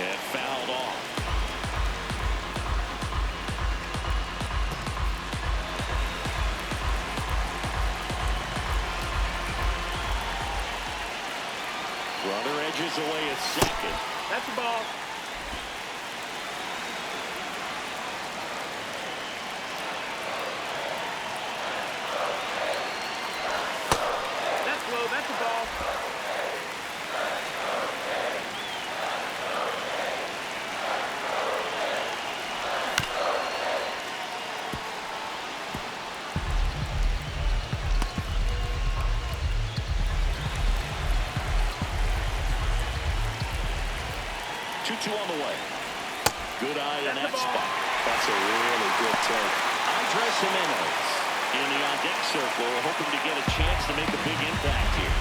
And fouled off. Runner edges away at second. That's the ball. That's low. That's the ball. Two on the way. Good eye in that spot. That's a really good take. Andres Jimenez in the on-deck circle, hoping to get a chance to make a big impact here.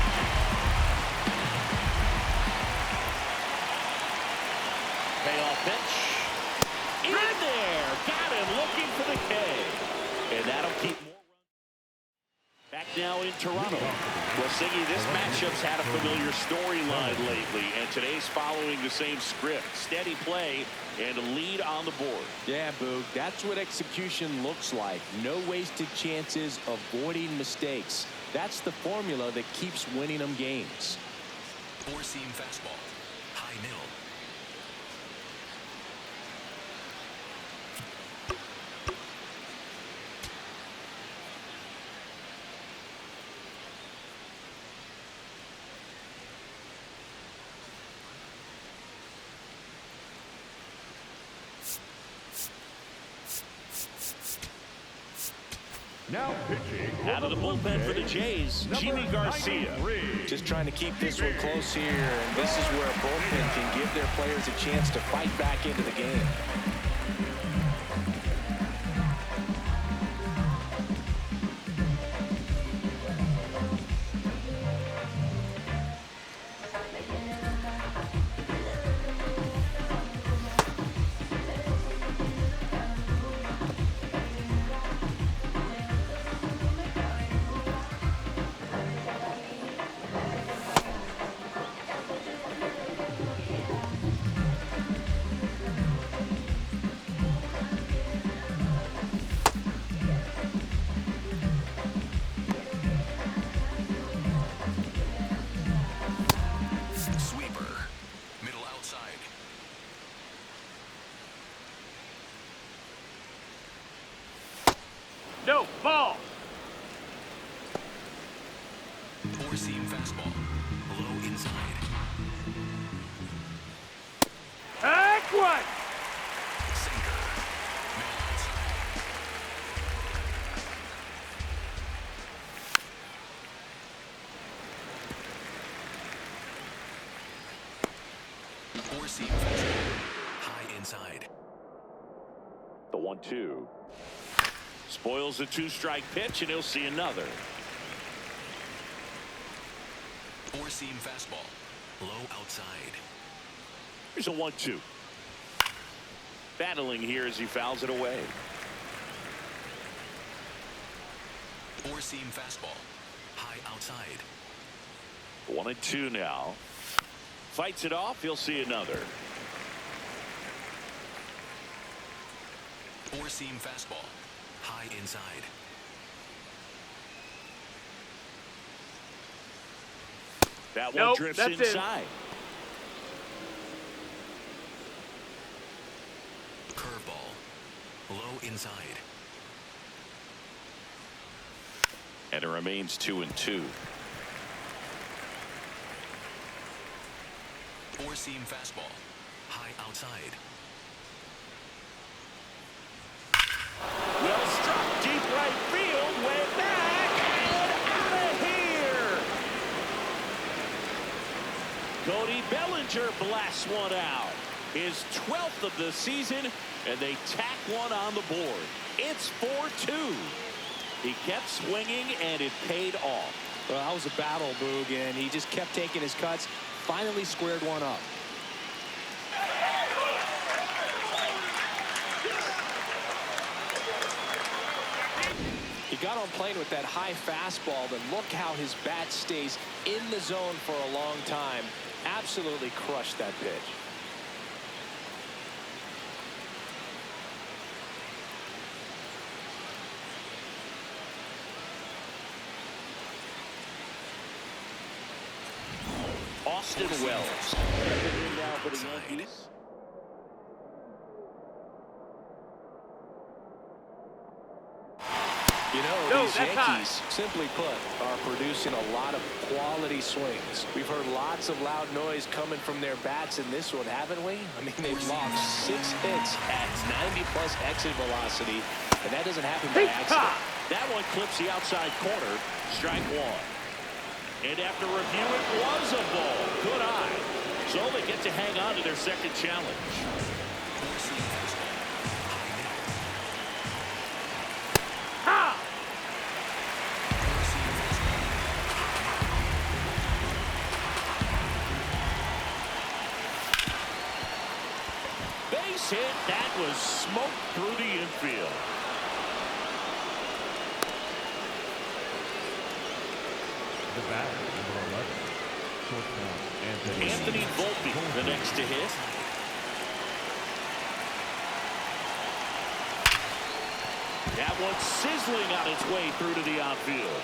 Payoff pitch. In there. Got him looking for the K. And that'll keep more runs. Back now in Toronto. Well, Siggy, this matchup's had a familiar storyline lately, and today's following the same script. Steady play and a lead on the board. Yeah, Boog, that's what execution looks like. No wasted chances, avoiding mistakes. That's the formula that keeps winning them games. Four-seam fastball, high middle. Now pitching out of the bullpen for the Jays, Jimmy Garcia. Just trying to keep this one close here, and this is where a bullpen can give their players a chance to fight back into the game. No, ball. Four-seam fastball, low inside. Heck what? Sinker, middle outside. Four-seam fastball, high inside. The 1-2. Spoils the two-strike pitch, and he'll see another. Four-seam fastball, low outside. Here's a 1-2. Battling here as he fouls it away. Four-seam fastball, high outside. 1-2 now. Fights it off. He'll see another. Four-seam fastball, high inside. That one drifts that's inside. Curveball, low inside. And it remains 2-2. Four-seam fastball, high outside. Well struck, deep right field, way back, and out of here. Cody Bellinger blasts one out. His 12th of the season, and they tack one on the board. It's 4-2. He kept swinging, and it paid off. Well, that was a battle, Boog, and he just kept taking his cuts. Finally squared one up. He got on plane with that high fastball, but look how his bat stays in the zone for a long time. Absolutely crushed that pitch. Austin Wells. Stepping in now for the Yankees. You know, these Yankees, simply put, are producing a lot of quality swings. We've heard lots of loud noise coming from their bats in this one, haven't we? I mean, they've logged 6 hits at 90-plus exit velocity, and that doesn't happen by accident. That one clips the outside corner. Strike one. And after review, it was a ball. Good eye. So they get to hang on to their second challenge. Base hit. That was smoked through the infield. The batter, number 11, shortstop Anthony Volpe, the next to hit. That one sizzling on its way through to the outfield.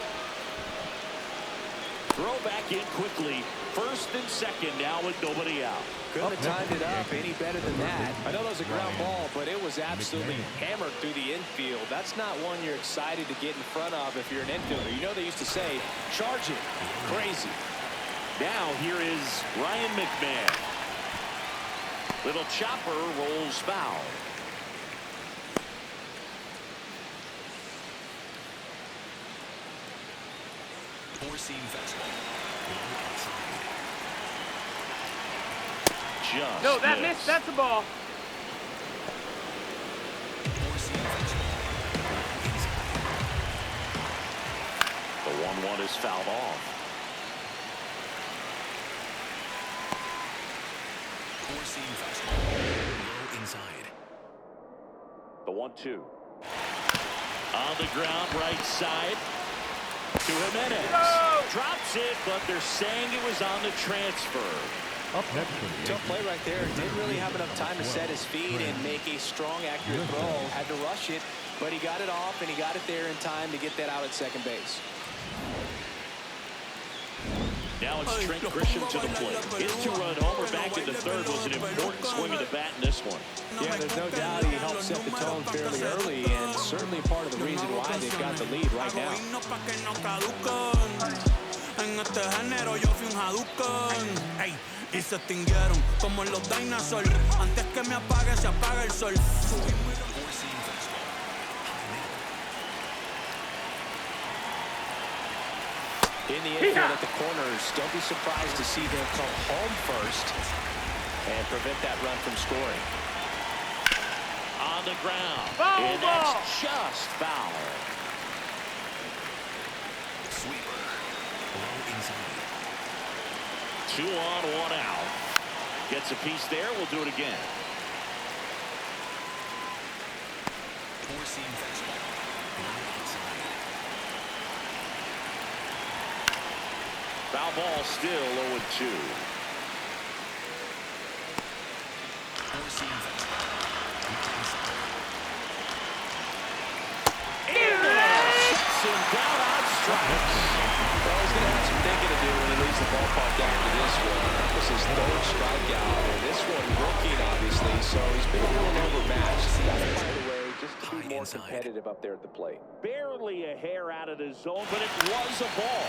Throw back in quickly. First and second now with nobody out. Couldn't have timed it up any better than that. I know that was a ground ball, but it was absolutely hammered through the infield. That's not one you're excited to get in front of if you're an infielder. You know they used to say, charge it. Crazy. Now here is Ryan McMahon. Little chopper rolls foul. Four-seam fastball. Just No, that missed. That's a ball. Four-seam fastball. The 1-1 is fouled off. Four-seam fastball. Low inside. The 1-2. On the ground, right side. To Jimenez. No! Drops it, but they're saying it was on the transfer. Up next for the Tough play right there. Didn't really have enough time to set his feet and make a strong, accurate throw. Had to rush it, but he got it off, and he got it there in time to get that out at second base. Now it's Trent Grisham to the plate. His two-run homer back in the third was an important swing of the bat in this one. Yeah, there's no doubt he helped set the tone fairly early, and certainly part of the reason why they've got the lead right now. En este género yo fui un Hadouken. Ey, y se extinguieron como los dinosaurs. Antes que me apague, se apaga el sol. Four-seam fastball. In the infield at the corners, don't be surprised to see them come home first and prevent that run from scoring. On the ground. Foul And ball. that's just foul. Sweeper. Low inside. 2 on, 1 out. Gets a piece there. We'll do it again. Four-seam fastball. Low outside. Foul ball still 0-2. Four-seam fastball. In there. Sets him down on strikes. Well, he's going to have some thinking to do when he leaves the ballpark after this one. That was his third strikeout, and this one working, obviously, so he's been a little overmatched. Got to find a way just to be more competitive up there at the plate. Barely a hair out of the zone, but it was a ball.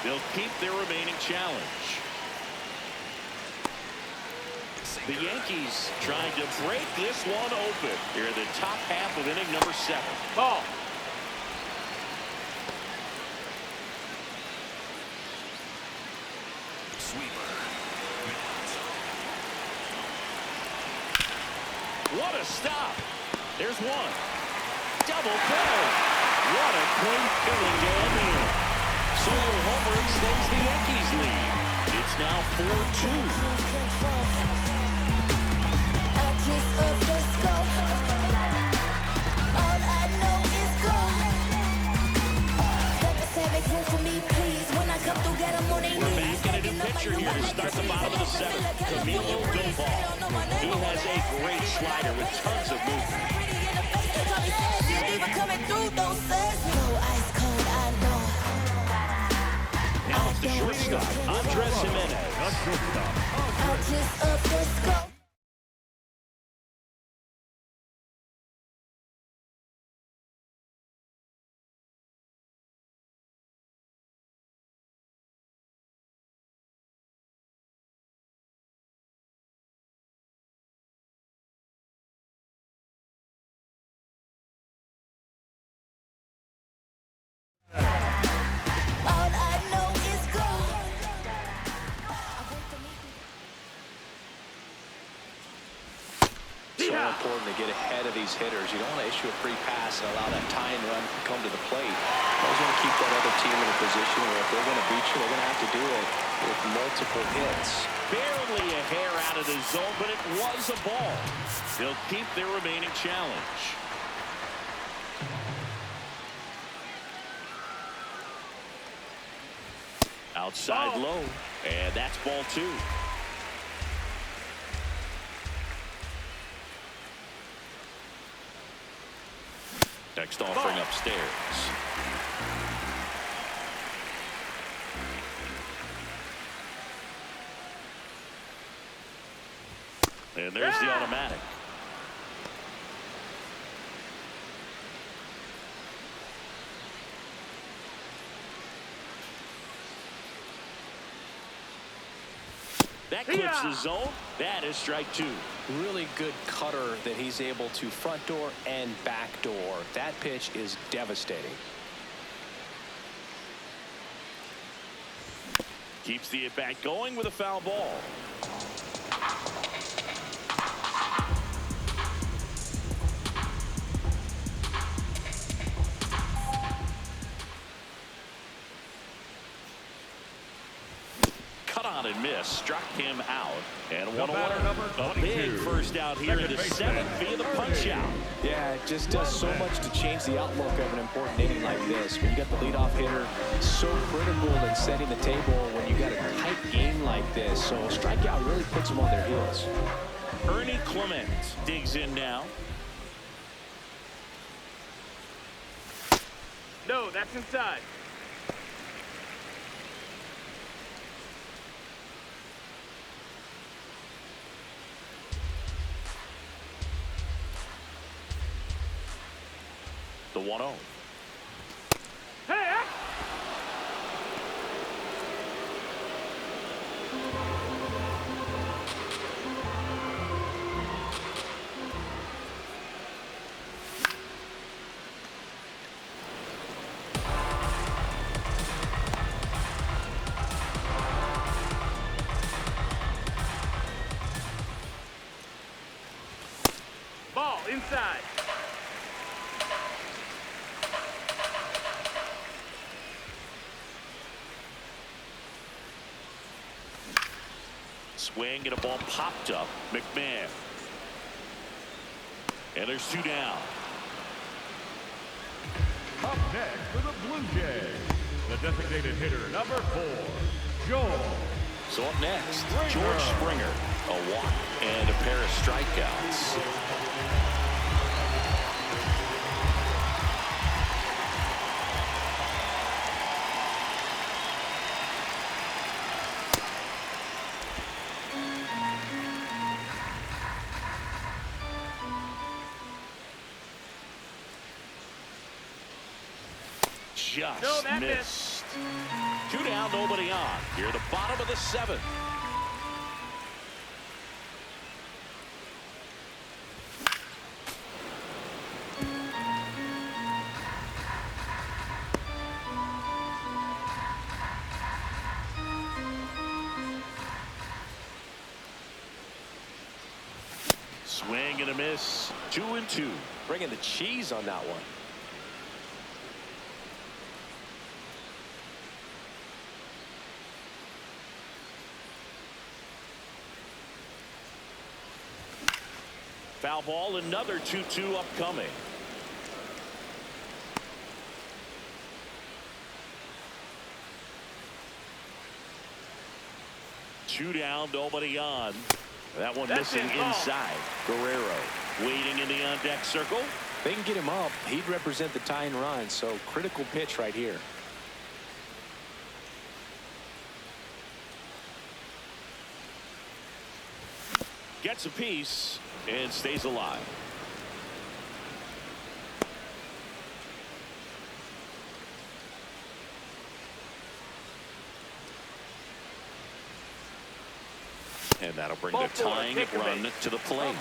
They'll keep their remaining challenge. The Yankees trying to break this one open here in the top half of inning number 7. Ball. Sweeper. What a stop. There's one. Double play. What a clean killing down here. Solo homer extends the Yankees lead. It's now 4-2. We're back in a new pitcher here to start the bottom of the 7th. Camilo Doval. He has a great slider with tons of movement. Now it's the shortstop, Andres Jimenez. shortstop. So important to get ahead of these hitters. You don't want to issue a free pass and allow that tying run to come to the plate. You always want to keep that other team in a position where if they're going to beat you, they're going to have to do it with multiple hits. Barely a hair out of the zone, but it was a ball. They'll keep their remaining challenge. Outside low, and that's ball 2. Next offering upstairs. And there's the automatic. That clips the zone. That is strike 2. Really good cutter that he's able to front door and back door. That pitch is devastating. Keeps the at-bat going with a foul ball. Cut on and miss. Struck him out. And one away. A big first out here in the 7th via the punch out. Yeah, it just does so much to change the outlook of an important inning like this. When you got the leadoff hitter, so critical in setting the table when you got a tight game like this. So a strikeout really puts them on their heels. Ernie Clement digs in now. No, that's inside. The 1-0. Hey! Ball inside. Swing and a ball popped up. McMahon. And there's 2 down. Up next for the Blue Jays, the designated hitter, number 4, Joel. So up next, George Springer. A walk and a pair of strikeouts. Just missed. 2 down, nobody on. Here at the bottom of the 7th. Swing and a miss. 2-2. Bringing the cheese on that one. Foul ball, another 2-2 upcoming. Two down, nobody on. That one missing inside. Guerrero waiting in the on-deck circle. They can get him up. He'd represent the tying run, so critical pitch right here. gets a piece and stays alive. And that'll bring the tying run to the plate.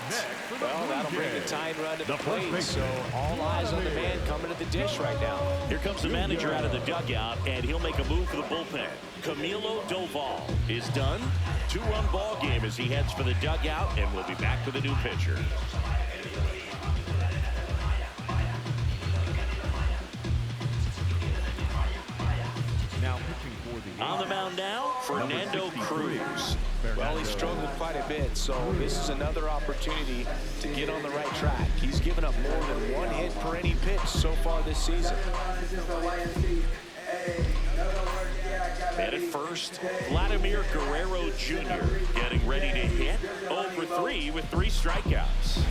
Well, that'll bring the tying run to the plate, so all eyes on the man coming to the dish right now. Here comes the manager out of the dugout, and he'll make a move for the bullpen. Camilo Doval is done. 2-run ball game as he heads for the dugout, and we'll be back with a new pitcher. Now pitching for the On the mound now, Fernando Cruz. Well, he's struggled quite a bit, so this is another opportunity to get on the right track. He's given up more than 1 hit per inning pitch so far this season. And at first, Vladimir Guerrero Jr. getting ready to hit. 0 for 3 with 3 strikeouts.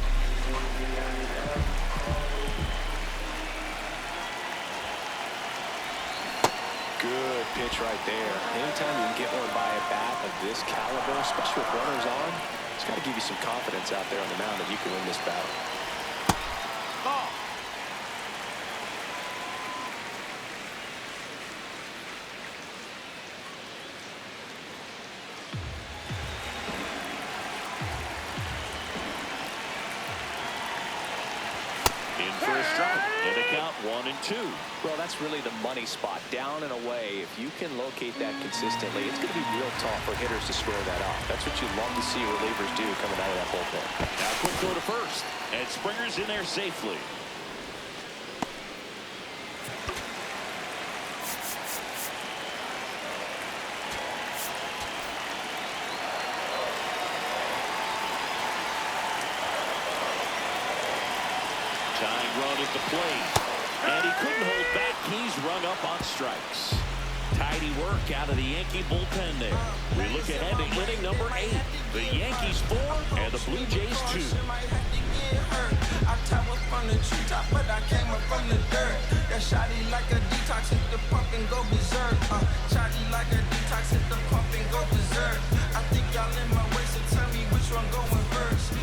Good pitch right there. Anytime you can get one by a bat of this caliber, especially with runners on, it's got to give you some confidence out there on the mound that you can win this battle. Ball. In for a strike. And a count 1-2. Well, that's really the money spot, down and away. If you can locate that consistently, it's going to be real tough for hitters to square that off. That's what you love to see relievers do coming out of that bullpen. Now quick throw to first. And Springer's in there safely. Tying run at the plate. And he couldn't hold back. He's rung up on strikes. Tidy work out of the Yankee bullpen there. We look ahead to inning number 8. The Yankees 4 and the Blue Jays 2. I traveled from the treetop, but I came up from the dirt. That shotty like a detox, hit the pump and go berserk. Shotty like a detox, hit the pump and go berserk. I think y'all in my way, so tell me which one going first.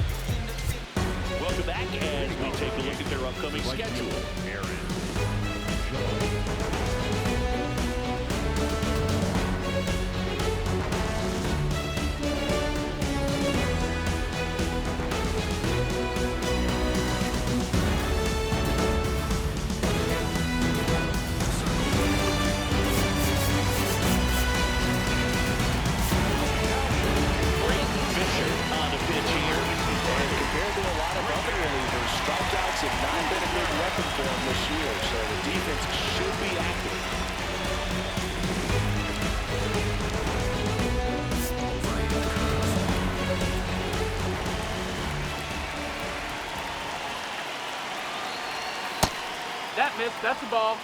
Welcome back as we take a look at their upcoming schedule. Have not been a big weapon for him this year, so the defense should be active. That missed. That's a ball.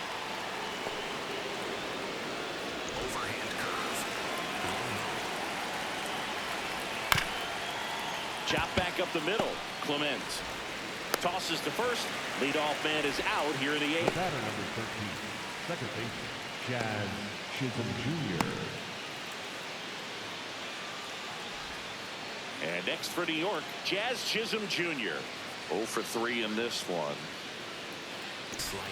Overhand curve. Chop back up the middle. Clement tosses to first. Leadoff man is out here in the 8th. Batter number 13, second baseman, Jazz Chisholm Jr. And next for New York, Jazz Chisholm Jr. 0 for 3 in this one. Slider.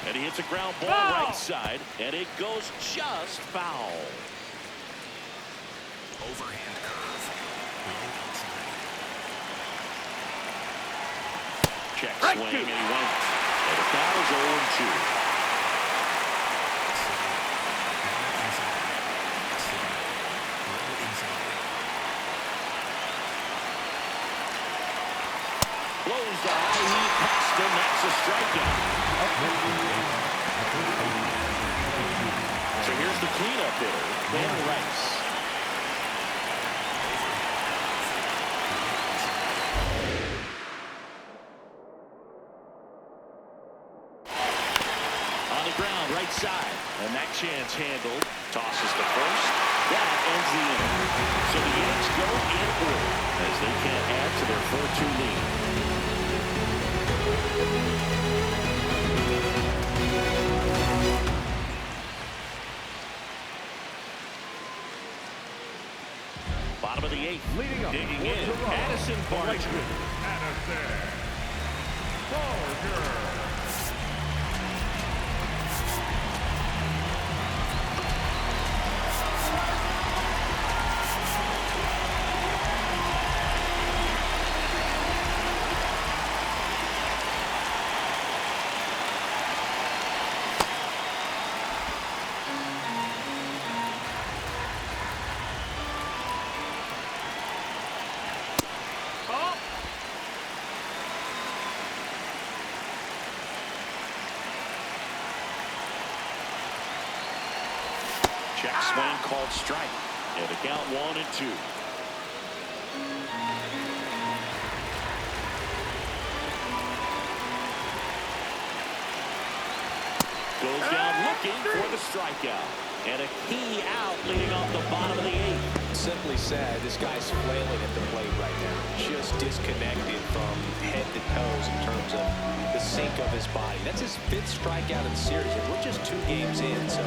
And he hits a ground ball Foul! right side, and it goes just foul. Overhand curve. Low outside. Check Strike swing, two. and he went. And the count is 0-2. Blows the high heat past him. That's a strikeout. So here's the cleanup hitter, Ben Rice. On the ground, right side. And that chance handled. Tosses to first. That ends the inning. So the Yanks go in order as they can't add to their 4-2 lead. Bottom of the 8th. Leading up Digging for in, Toronto, Madison Barger. Madison Barger. Ball. Check swing called strike. And the count 1-2. Goes down looking for the strikeout. And a key out leading off the bottom of the 8th. Simply said, this guy's flailing at the plate right now. Just disconnected from head to toes in terms of the sink of his body. That's his 5th strikeout in the series, and we're just 2 games in, so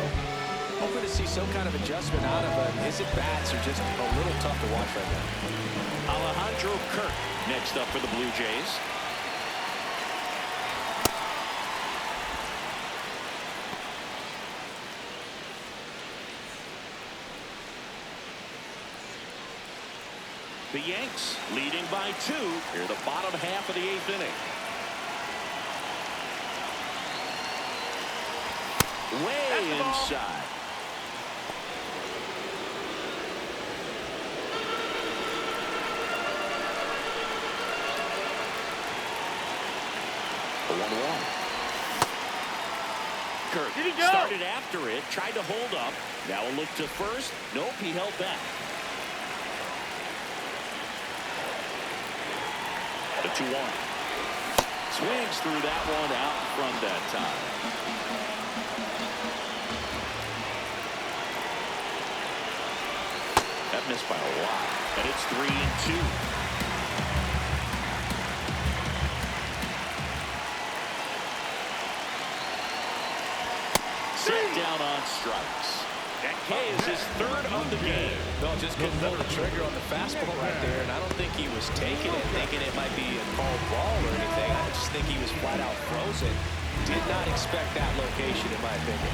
hoping to see some kind of adjustment out of him. His at-bats are just a little tough to watch right now. Alejandro Kirk next up for the Blue Jays. The Yanks leading by 2 here the bottom half of the 8th inning. Way inside. The 1-1. Kirk Did he go? started after it, tried to hold up. Now a look to first. Nope, he held back. The 2-1. Swings through that one out in front that time. That missed by a lot. And it's 3-2. Set down on strikes. That K is his 3rd of the game. No, just couldn't pull the trigger on the fastball right there, and I don't think he was taking it, thinking it might be a called ball or anything. I just think he was flat out frozen. Did not expect that location, in my opinion.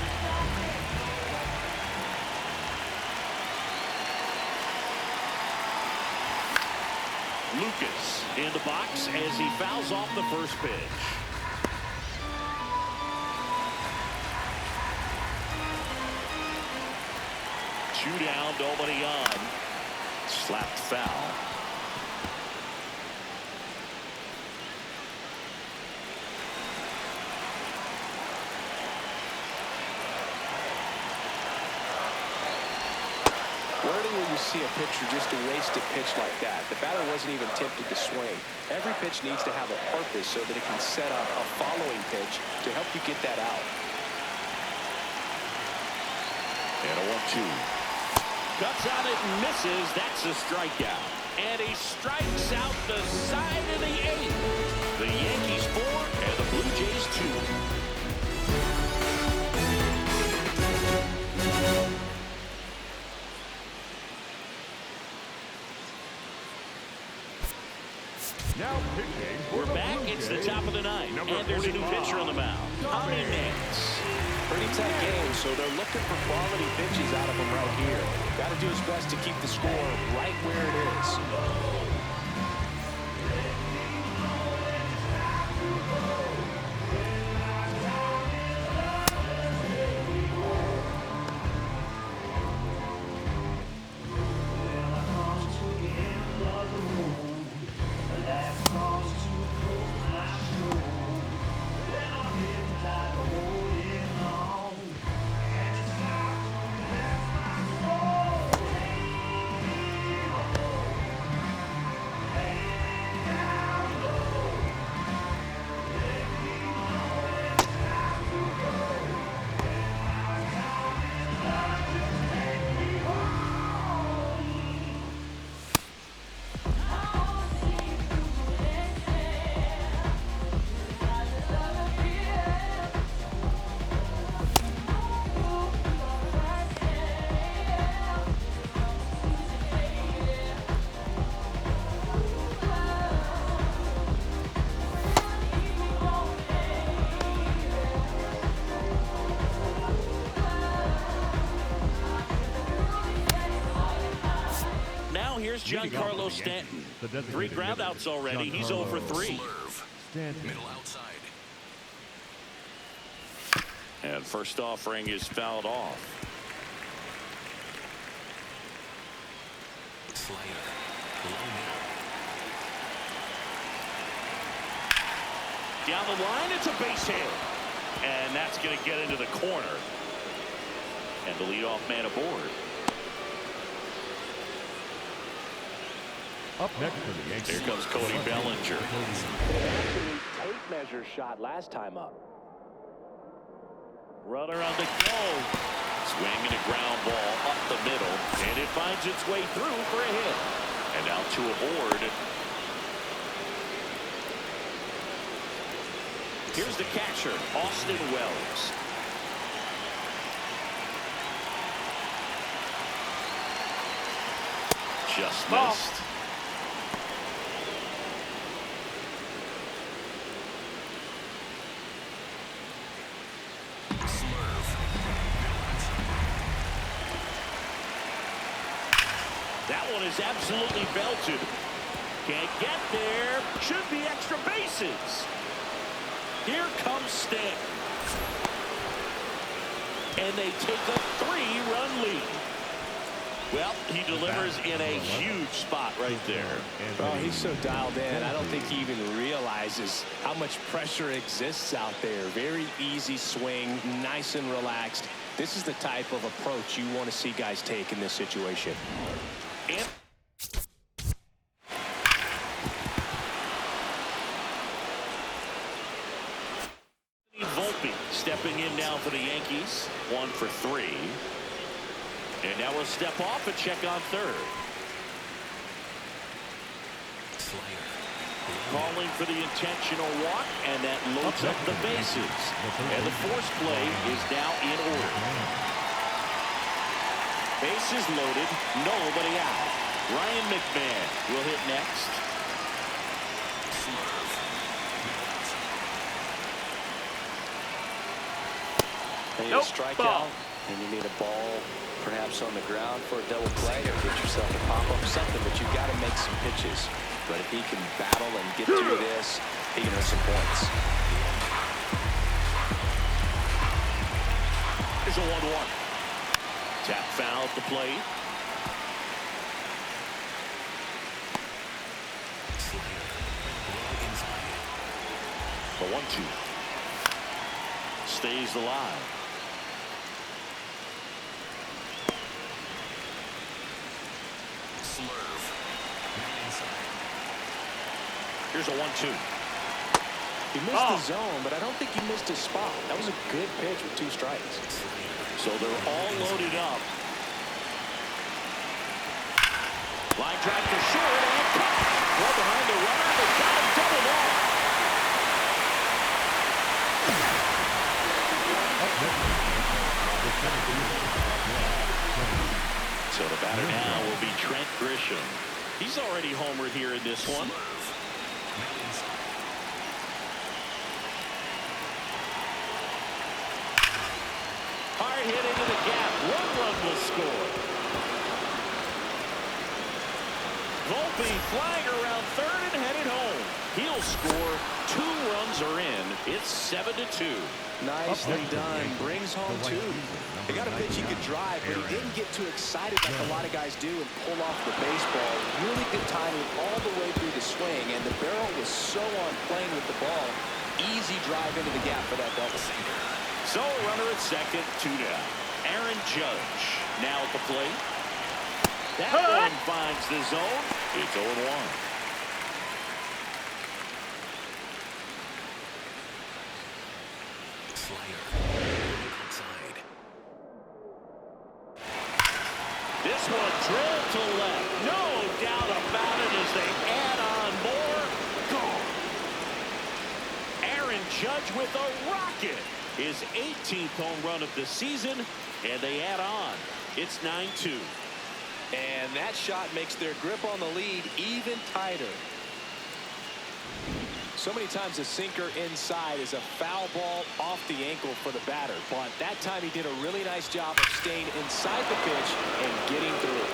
Lucas in the box as he fouls off the first pitch. Two down, nobody on. Slapped foul. Rarely will you see a pitcher just a wasted pitch like that. The batter wasn't even tempted to swing. Every pitch needs to have a purpose so that it can set up a following pitch to help you get that out. And a 1-2. Cuts out it and misses. That's a strikeout. And he strikes out the side of the 8th. The Yankees 4 and the Blue Jays 2. Now pitching for We're the back. Blue It's the Jays, top of the 9th. number And there's a new 45, pitcher on the mound. Tommy Nance. Pretty tight game, so they're looking for quality pitches out of him right here. Got to do his best to keep the score right where it is. Here's Giancarlo Stanton. 3 groundouts already. He's 0 for 3. Middle outside. And first offering is fouled off. Slider. Low middle. Down the line, it's a base hit. And that's going to get into the corner. And the leadoff man aboard. Up next for the Yankees. Here comes Cody Bellinger. Actually, tape measure shot last time up. Runner on the go. Swinging a ground ball up the middle. And it finds its way through for a hit. And now 2 aboard. Here's the catcher, Austin Wells. Just missed. That one is absolutely belted. Can't get there. Should be extra bases. Here comes Stanton. And they take a 3-run lead. Well, he delivers in a huge spot right there. Oh, he's so dialed in. I don't think he even realizes how much pressure exists out there. Very easy swing, nice and relaxed. This is the type of approach you want to see guys take in this situation. And Volpe stepping in now for the Yankees. 1 for 3. And now we'll step off and check on third. Slider. Calling for the intentional walk, and that loads up the bases. And the force play is now in order. Bases loaded, nobody out. Ryan McMahon will hit next. You need a strikeout, and you need a ball perhaps on the ground for a double play, or get yourself a pop-up something, but you've got to make some pitches. But if he can battle and get through this, he can earn some points. Here's a 1-1. Tap foul at the plate. Slider. Low inside. The 1-2. Stays alive. Slurve. Inside. Here's a 1-2. He missed the zone, but I don't think he missed his spot. That was a good pitch with 2 strikes. So they're all loaded up. Line drive to short and cut. Well behind the runner, but got him doubled off. So the batter now will be Trent Grisham. He's already homered here in this one. Hard hit into the gap. 1 run will score. Volpe flying around third and headed home. He'll score. 2 runs are in. It's 7-2. Nicely done. Brings home 2. He got a pitch he could drive, but he didn't get too excited like a lot of guys do and pull off the baseball. Really good timing all the way through the swing, and the barrel was so on plane with the ball. Easy drive into the gap for that double. So a runner at second, 2 down. Aaron Judge now at the plate. That one finds the zone. It's 0-1. Outside. This one drilled to left. No doubt about it as they add on more. Gone. Aaron Judge with a rocket. His 18th home run of the season, and they add on. It's 9-2. And that shot makes their grip on the lead even tighter. So many times a sinker inside is a foul ball off the ankle for the batter. But that time he did a really nice job of staying inside the pitch and getting through.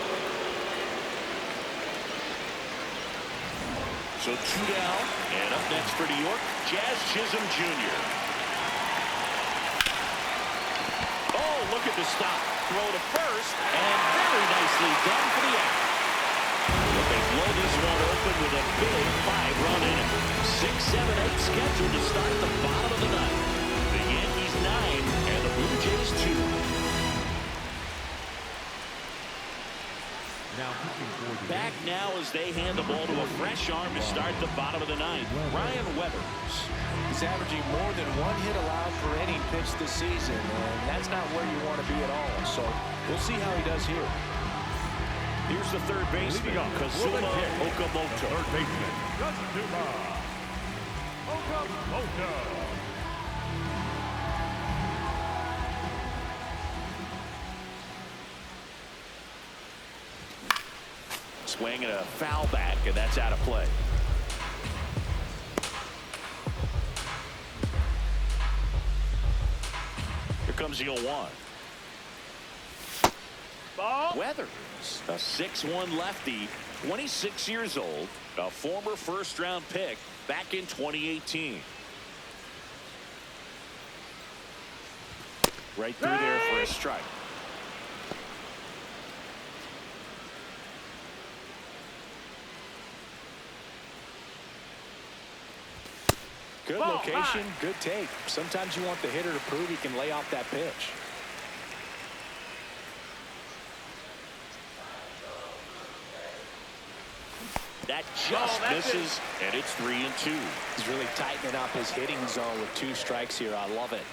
So 2 down. And up next for New York, Jazz Chisholm Jr. Oh, look at the stop. Throw to first. And very nicely done for the out. But they blow this one open with a big 5-run inning. 6, 7, 8 scheduled to start the bottom of the ninth. The Yankees 9 and the Blue Jays 2. Back now as they hand the ball to a fresh arm to start the bottom of the ninth. Ryan Weathers. He's averaging more than 1 hit allowed per inning pitched this season, and that's not where you want to be at all. So we'll see how he does here. Here's the third baseman, Kazuma Okamoto. Third baseman, Kazuma Okamoto. Swing and a foul back, and that's out of play. Here comes the 0-1. Ball. Weathers, a 6'1 lefty, 26 years old, a former first-round pick back in 2018. Right through there for a strike. Good Ball location, high. good take. Sometimes you want the hitter to prove he can lay off that pitch. That just misses, and it's 3-2. He's really tightening up his hitting zone with 2 strikes here. I love it.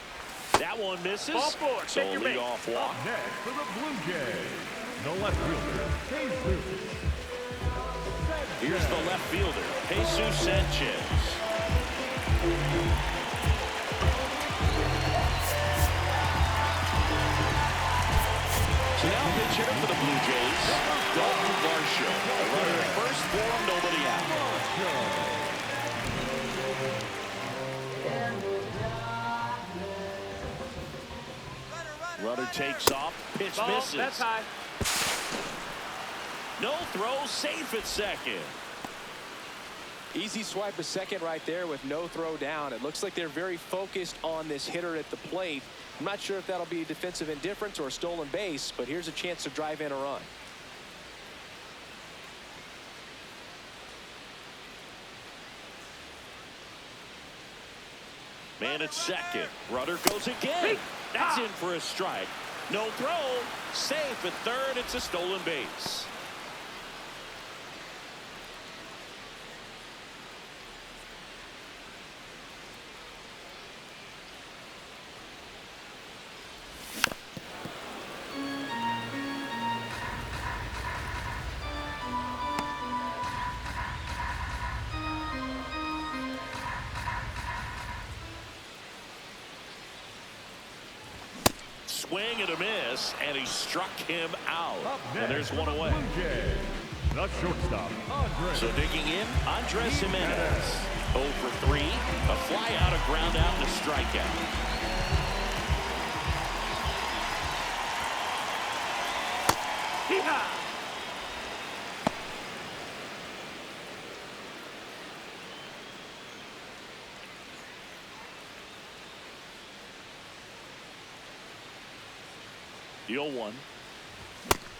That one misses. Ball 4. So Take your bait. leadoff walk. Up next for the Blue Jays, the left fielder, Jesus. Here's the left fielder, Jesus Sanchez. So now pitch hitter for the Blue Jays, Dalton Varsho. A runner at first for him, nobody out. Runner takes off, pitch Ball. misses. That's high. No throw, safe at second. Easy swipe a second right there with no throw down. It looks like they're very focused on this hitter at the plate. I'm not sure if that'll be defensive indifference or a stolen base, but here's a chance to drive in a run. Man at second. Runner goes again. That's in for a strike. No throw. Safe at third. It's a stolen base. Swing and a miss, and he struck him out. And there's one away. Blue Jays, the shortstop, Andres. So digging in, Andres Jimenez. 0 for 3. A fly out, a ground out, and a strikeout. Hee-haw. The 0-1.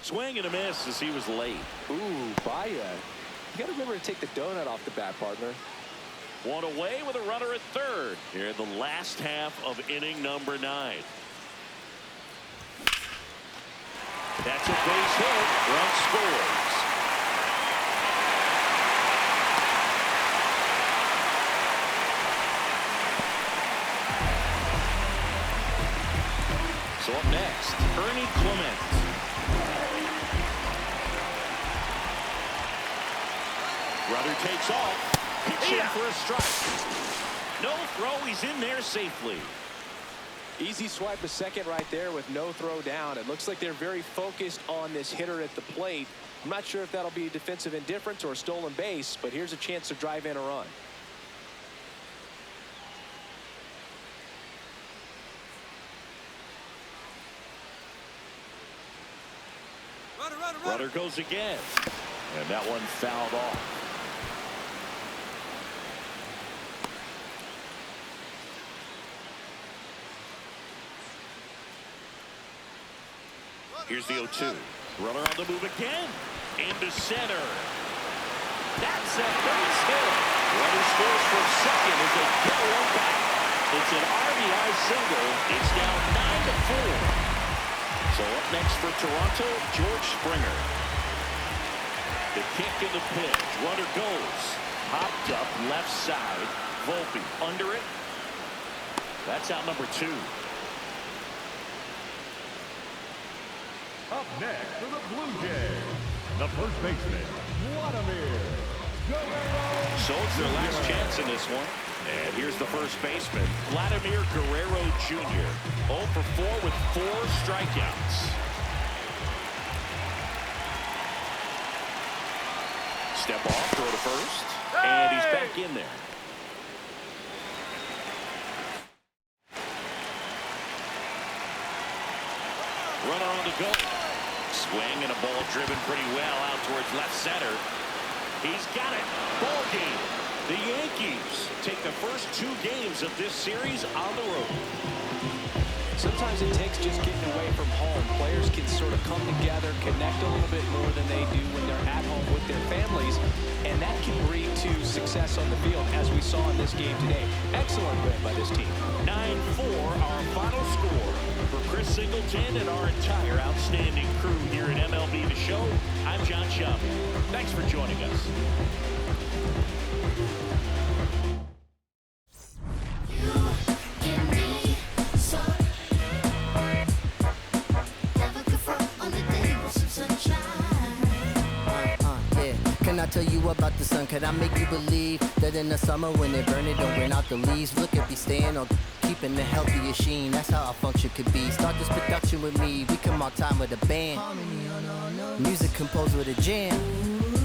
Swing and a miss as he was late. Ooh, Baya. You got to remember to take the donut off the bat, partner. One away with a runner at third here in the last half of inning number 9. That's a base hit. Run scores. So up next, Ernie Clement. Runner takes off. Pitch in for a strike. No throw. He's in there safely. Easy swipe a second right there with no throw down. It looks like they're very focused on this hitter at the plate. I'm not sure if that'll be defensive indifference or a stolen base, but here's a chance to drive in a run. Runner goes again. And that one fouled off. Here's the 0-2. Runner on the move again. Into center. That's a base hit. Runner scores from second as they get one back. It's an RBI single. It's now 9-4. So up next for Toronto, George Springer. The kick and the pitch. Runner goes. Hopped up left side. Volpe under it. That's out number 2. Up next for the Blue Jays, the first baseman, Vladimir Guerrero. So it's their last chance in this one. And here's the first baseman, Vladimir Guerrero Jr. 0 for 4 with 4 strikeouts. Step off, throw to first. And he's back in there. Runner on the go. Swing and a ball driven pretty well out towards left center. He's got it. Ball game. The Yankees take the first 2 games of this series on the road. Sometimes it takes just getting away from home. Players can sort of come together, connect a little bit more than they do when they're at home with their families, and that can breed to success on the field, as we saw in this game today. Excellent win by this team. 9-4, our final score. For Chris Singleton and our entire outstanding crew here at MLB The Show, I'm John Shelby. Thanks for joining us. Can I tell you about the sun? Can I make you believe that in the summer when it burn it don't burn out the leaves? Look at me staying on keeping the healthiest sheen. That's how our function could be. Start this production with me. We come on time with a band. Music composed with a jam.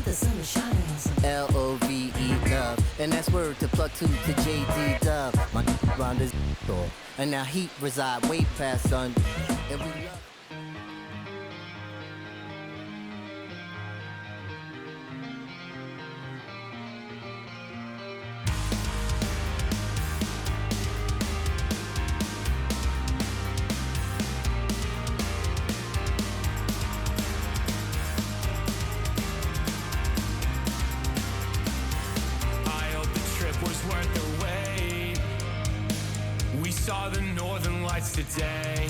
The sun is shining on some L-O-V-E love. And that's word to plug 2 to J.D. Dub. My round is door. And now heat reside way past sun. And we love. Saw the northern lights today.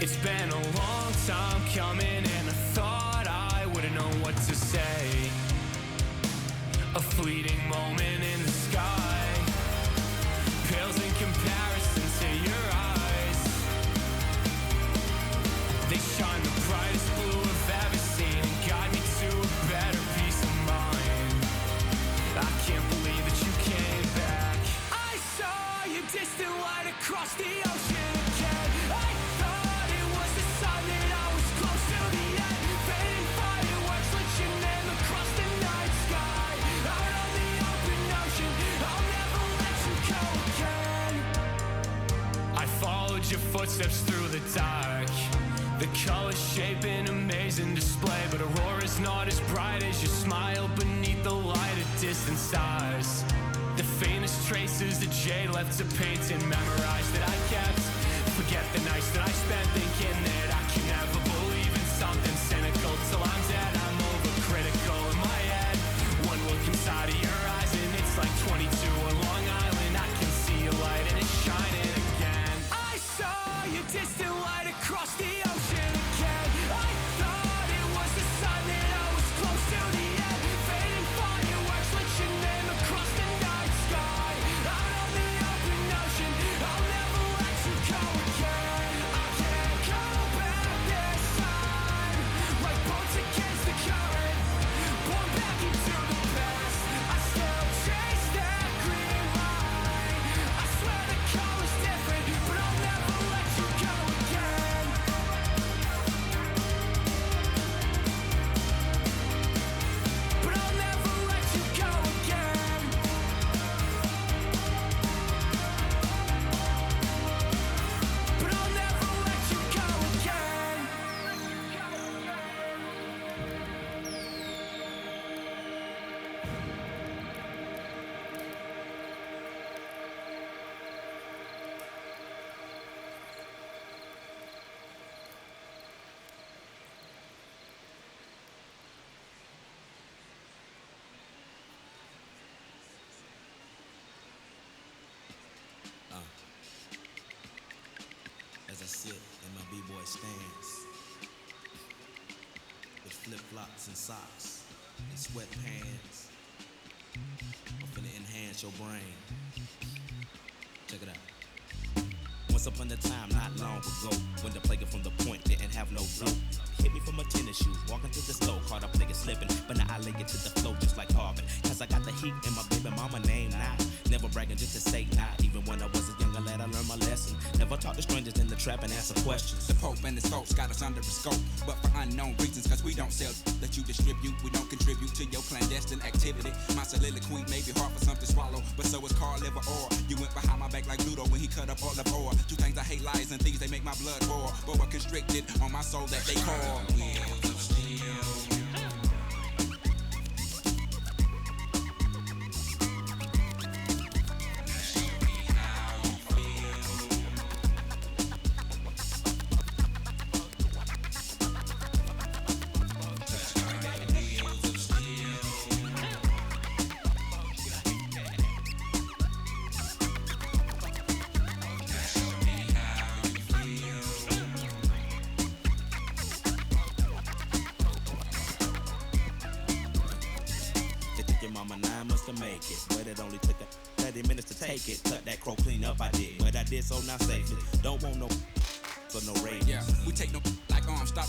It's been a long time coming, and I thought I wouldn't know what to say. A fleeting moment in the sky pales in comparison to your eyes. They shine the brightest blue I've ever seen and guide me to a better peace of mind. I can't believe that you came back. Distant light across the ocean again. I thought it was the sign that I was close to the end. Fading fireworks lit your name across the night sky. Out on the open ocean, I'll never let you go again. I followed your footsteps through the dark. The colors shape an amazing display, but aurora's not as bright as your smile beneath the light of distant stars. The faintest traces that jade left to paint and memorize that I kept. Forget the nights that I spent thinking that I can never believe in something cynical. Till I'm dead, I'm overcritical in my head. One look inside of your eyes and it's like 22 on Long Island. I can see a light and it's shining again. I saw your distant light across the ocean again. I thought it was the sign that I was close to the end. Fading fireworks lit your name across the night sky. Out on the open ocean, I'll never let you go again. I can't go back this time. Like boats against the current, born back into the past. I still chase that green line. I swear the color's different, but I'll never let you go again. stance. With flip-flops and socks and sweatpants. I'm finna enhance your brain. Check it out. Once upon a time, not long ago, when the player from the point didn't have no flow. Hit me from a tennis shoe, walking to the store, caught a player slipping, but now I lay it to the flow just like Harvard. Cause I got the heat and my baby mama name now. Never bragging just to say nah. Even when I was a younger lad, I learned my lesson. Never talk to strangers in the trap and answer questions. The Pope and his folks got us under a scope, but for unknown reasons, cause we don't sell that you distribute. We don't contribute to your clandestine activity. My soliloquy may be hard for some to swallow, but so is Carl liver or you went behind my back like Ludo when he cut up all of ore. Two things I hate, lies and thieves, they make my blood boil. But we're constricted on my soul that they call wheels of steel. Make it, but it only took 30 minutes to take it. Cut that crow clean up, I did, but I did so not safely. Don't want no, so no ratings. Yeah, we take no like stop.